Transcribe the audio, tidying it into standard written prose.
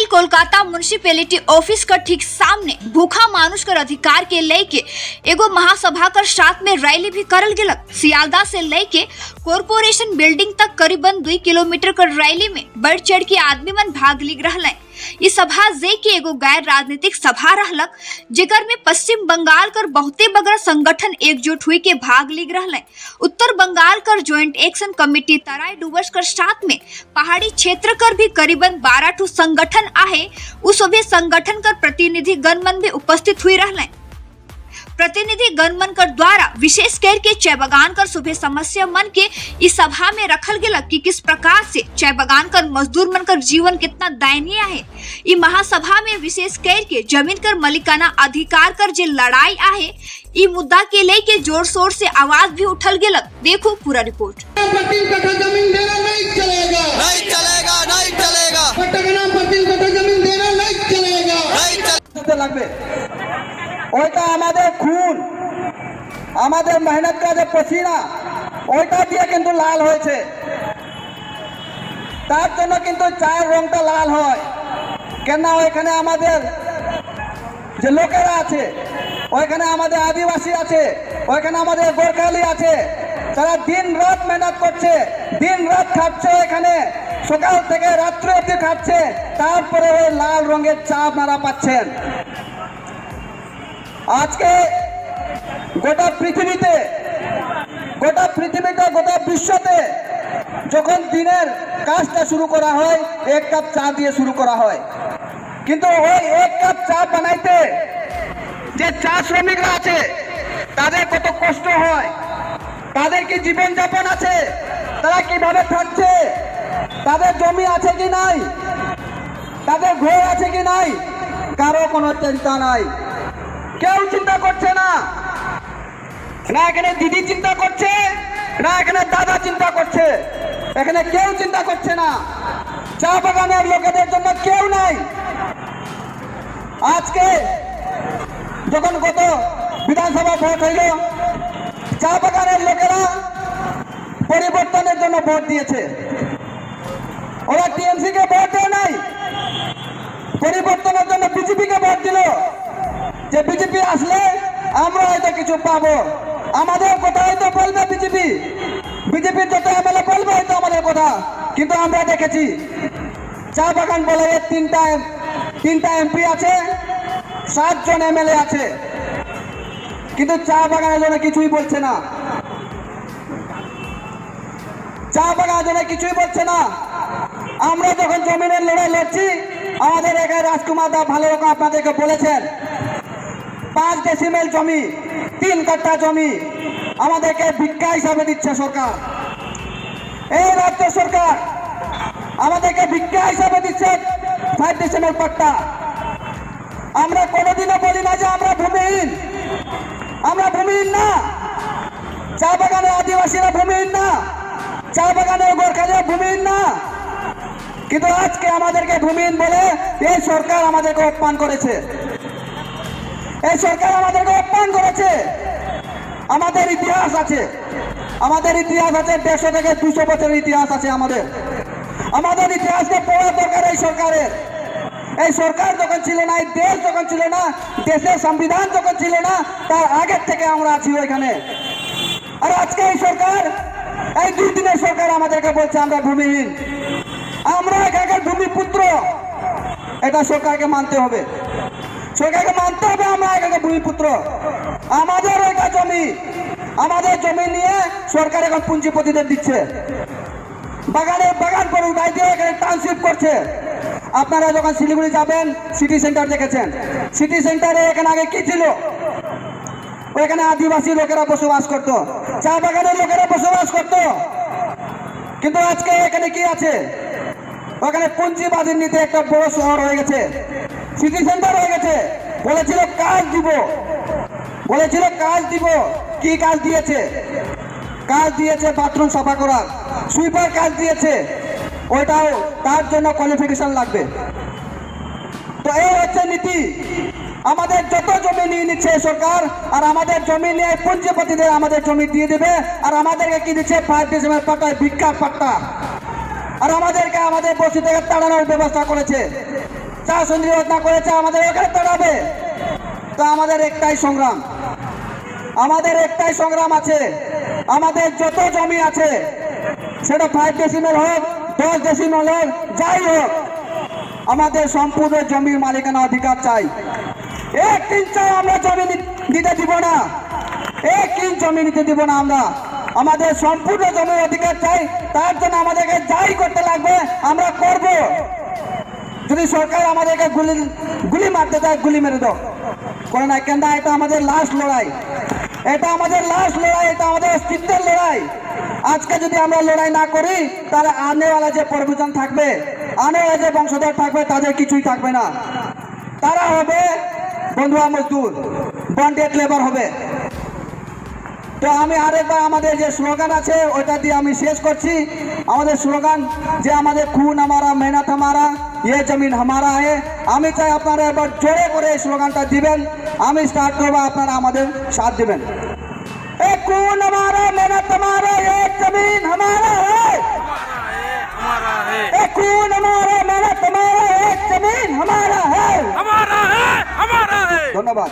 Kolkata municipality office का ठीक सामने भूखा मानुष कर अधिकार के लेके एगो महासभा कर साथ में रैली भी करल गेलक। सियालदा से लेके कॉरपोरेशन बिल्डिंग तक करीबन 2 किलोमीटर कर रैली में बढ़ चढ़ के आदमी मन भाग ली रहले। इस सभा जे के एगो गैर राजनीतिक सभा रहलक, जेकर में पश्चिम बंगाल कर बहुते बगरा संगठन एकजुट हुई के भाग ली रहले। उत्तर बंगाल कर ज्वाइंट एक्शन कमेटी तराई डूवर्स कर साथ में पहाड़ी क्षेत्र कर भी करीबन 12 ठो संगठन आहे। उस सभी संगठन कर प्रतिनिधि गणमन भी उपस्थित हुई रहले। प्रतिनिधि गणमन कर द्वारा विशेष कर के चाय बगान कर सुबह समस्या मन के इस सभा में रखल गेला कि किस प्रकार से चाय बगान कर मजदूर मन कर जीवन कितना दयनीय है। ई महासभा में विशेष कर के जमीन कर मालिकाना अधिकार कर जे लड़ाई आहे, ई मुद्दा के लेके जोर शोर से आवाज भी उठल गेला। देखो पूरा रिपोर्ट। जमीन देना नहीं चलेगा, नहीं चलेगा, नहीं चलेगा, जमीन देना नहीं चलेगा, नहीं লাগবে ওইটা আমাদের খুন, আমাদের মেহনত কাজে পসিনা, ওইটা দিয়ে কিন্তু লাল হয়েছে। তার জন্য কিন্তু চায়ের রংটা লাল হয় কেন? ওইখানে আমাদের যে লোকেরা আছে, ওইখানে আমাদের আদিবাসী আছে, ওইখানে আমাদের গোর্খালি আছে, তারা দিন রাত মেহনত করছে, দিন রাত খাচ্ছে, এখানে সকাল থেকে রাত্রি অবধি খাচ্ছে, তারপরে ওই লাল রঙের চা আপনারা পাচ্ছেন। আজকে গোটা পৃথিবীতে গোটা বিশ্বতে যখন দিনের কাজটা শুরু করা হয় এক কাপ চা দিয়ে শুরু করা হয়, কিন্তু ওই এক কাপ চা বানাইতে যে চা শ্রমিকরা আছে তাদের কত কষ্ট হয়, তাদের কি জীবনযাপন আছে, তারা কিভাবে থাকছে, তাদের জমি আছে কি নাই, তাদের ঘর আছে কি নাই, কারো কোনো চিন্তা নাই। কেউ চিন্তা করছে না, না এখানে দিদি চিন্তা করছে, না এখানে দাদা চিন্তা করছে, এখানে কেউ চিন্তা করছে না। চা বাগানের লোকেদের জন্য কেউ নাই। আজকে যখন গত বিধানসভা ভোট হইল, চা বাগানের লোকেরা পরিবর্তনের জন্য ভোট দিয়েছে। ওরা টিএমসি কে ভোট দেয় নাই, পরিবর্তনের জন্য বিজেপিকে ভোট দিল, যে বিজেপি আসলে আমরা হয়তো কিছু পাবো, আমাদের কথা হয়তো বলবে বিজেপি, বিজেপির যত এমএলএ বলবে হয়তো আমাদের কথা। কিন্তু আমরা দেখেছি চা বাগান বলে তিনটা এমপি আছে, 7 জন এমএলএ আছে, কিন্তু চা বাগানের জন্য কিছুই বলছে না, চা বাগানের জন্য কিছুই বলছে না। আমরা যখন জমিনের লড়াই লড়ছি, আমাদের এখানে রাজকুমার দা ভালো রকম আপনাদেরকে বলেছেন, 5 ডেসিমেল জমি, 3 কাঠা জমি আমাদেরকে ভিক্ষা হিসাবে দিচ্ছে সরকার। এই রাজ্য সরকার আমাদেরকে ভিক্ষা হিসাবে দিচ্ছে 5 ডেসিমেল পাট্টা। আমরা কোনোদিনও বলি না যে আমরা ভূমিহীন, আমরা ভূমিহীন না, চা বাগানের আদিবাসীরা ভূমিহীন না, চা বাগানের গোর্খালিরা ভূমিহীন না, কিন্তু আজকে আমাদেরকে ভূমিহীন বলে এই সরকার আমাদেরকে অপমান করেছে। এই সরকার আমাদেরকে অপমান করেছে। আমাদের ইতিহাস আছে, আমাদের ইতিহাস আছে, 150 থেকে 200 বছরের ইতিহাস আছে আমাদের। আমাদের ইতিহাসকে পড়া দরকার এই সরকারের। এই সরকার যখন ছিল না, এই দেশ যখন ছিল না, দেশের সংবিধান যখন ছিল না, তার আগের থেকে আমরা আছি ওইখানে। আর আজকে এই সরকার, এই 2 দিনের সরকার আমাদেরকে বলছে আমরা ভূমিহীন, আমরা এখানকার ভূমিপুত্র। এটা সরকারকে মানতে হবে, সরকারকে মানতে হবে আমরা এখানে ভূমিপুত্র। আমাদের ওইটা জমি, আমাদের জমি নিয়ে সরকার এখন পুঁজিপতিদের দিচ্ছে, বাগান করে উঠাই দিয়ে এখানে টাউনশিপ করছে। আপনারা যখন শিলিগুড়ি যাবেন, সিটি সেন্টার দেখেছেন, সিটি সেন্টারে এখানে আগে কি ছিল? ওইখানে আদিবাসী লোকেরা বসবাস করতো, চা বাগানের লোকেরা বসবাস করতো, কিন্তু আজকে এখানে কি আছে? ওখানে পুঁজিবাদীর নিতে একটা বড় শহর হয়ে গেছে, সিটি সেন্টার হয়ে গেছে। বলেছিল কাজ দিব, বলেছিল কাজ দিব, কি কাজ দিয়েছে? কাজ দিয়েছে বাথরুম সাফা করার, সুইপার কাজ দিয়েছে, ওইটাও তার জন্য কোয়ালিফিকেশন লাগবে। তো এই হচ্ছে নীতি। আমাদের যত জমি নিয়ে নিচ্ছে সরকার, আর আমাদের জমি নিয়ে পুঁজিপতিদের আমাদের জমি দিয়ে দেবে, আর আমাদেরকে কি দিচ্ছে? 5 ডিসেম্বর পাট্টায় ভিক্ষা পাট্টা। আর আমাদেরকে আমাদের বসতি থেকে তাড়ানোর ব্যবস্থা করেছে। চা সন্ধি রচনা করেছে আমাদের ওখানে তাড়াবে। তো আমাদের একটাই সংগ্রাম, আমাদের একটাই সংগ্রাম আছে, আমাদের যত জমি আছে সেটা 5 ডেসিমেল হোক 10 ডেসিমেল হোক যাই হোক, আমাদের সম্পূর্ণ জমির মালিকানা অধিকার চাই। 1 ইঞ্চও আমরা জমি দিতে দিব না, 1 ইঞ্চ জমি নিতে দিব না আমরা। আমাদের সম্পূর্ণ জমির অধিকার চাই, তার জন্য আমাদেরকে যাই করতে লাগবে আমরা করব। যদি সরকার আমাদেরকে গুলি মারতে চায় গুলি মেরে দাও, করে না কেন? এটা আমাদের লাস্ট লড়াই, এটা আমাদের লাস্ট লড়াই, এটা আমাদের অস্তিত্বের লড়াই। আজকে যদি আমরা লড়াই না করি তাহলে আনেওয়ালা যে প্রয়োজন থাকবে, আনেওয়ালা যে বংশধর থাকবে তাদের কিছুই থাকবে না। তারা হবে বন্ধুয়া মজদুর, বন্ডেড লেবার হবে। তো আমি আরেকবার আমাদের যে স্লোগান আছে ওইটা দিয়ে আমি শেষ করছি। আমাদের স্লোগান যে আমাদের খুন হামারা মেহনত হামারা ये जमीन हमारा है। আমি চাই আপনারা এবার জোরে করে এই স্লোগানটা দিবেন। আমি স্টার্ট করবো, আপনারা আমাদের সাথ দিবেন। ए खून हमारा मेहनत हमारा ये जमीन हमारा है, ए खून हमारा मेहनत हमारा ये जमीन हमारा है। हमारा है। धन्यवाद।